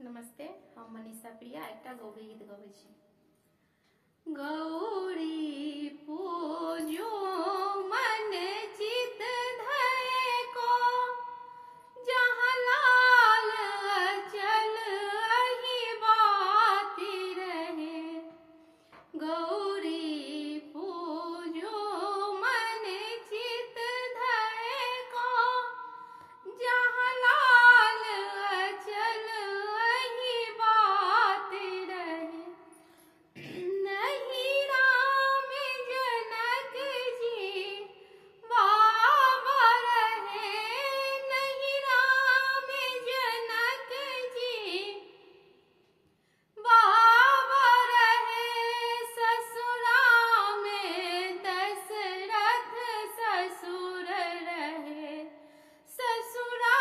नमस्ते, हम मनीषा प्रिया एक गौरी गीत गबै छी। गौरी पूजो मन चित धय को, जहाँ लाल अचल अहि बाती रहे। गौरी पूजो मन चित धय को, जहाँ लाल अचल अहि बाती रहे। नहीं राम जनक जी बाबा रहे, नहीं राम जनक जी बाबा रहे। ससुरा में दशरथ ससुर रहे, ससुरा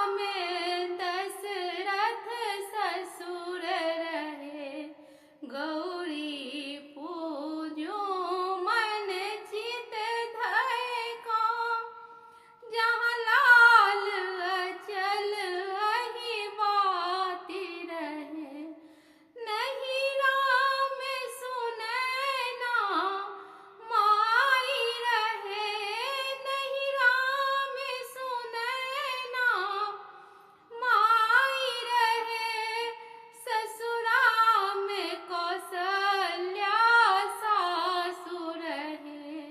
में दशरथ ससुर रहे। गौरी पूजो मन चित धय को, जहाँ लाल अचल अहि बाती रहे। नहीं राम सुनैना माई रहे, नहीं राम सुनैना माई रहे। ससुरा में कौशल्या सासु रहे,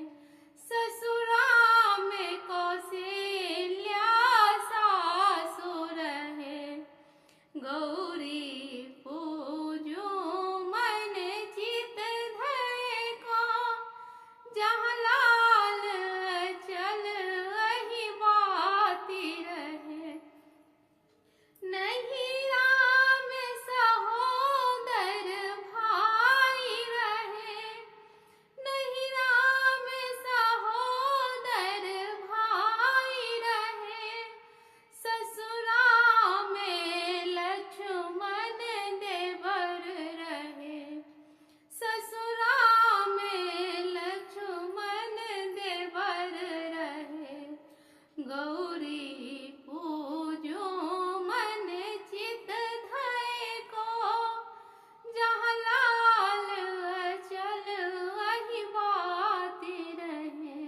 ससुरा में कौशल्या सासु रहे। गौरी पूजो मन चित धय को, जहाँ लाल अचल अहि बाती रहे। नहीं राम सहोदर भाई रहे, नहीं राम सहोदर भाई रहे। ससुरा में लक्ष्मण देवर रहे, ससुरा में लक्ष्मण देवर रहे। गौरी पूजो मन चित धय को, जहाँ लाल अचल अहि बाती रहे।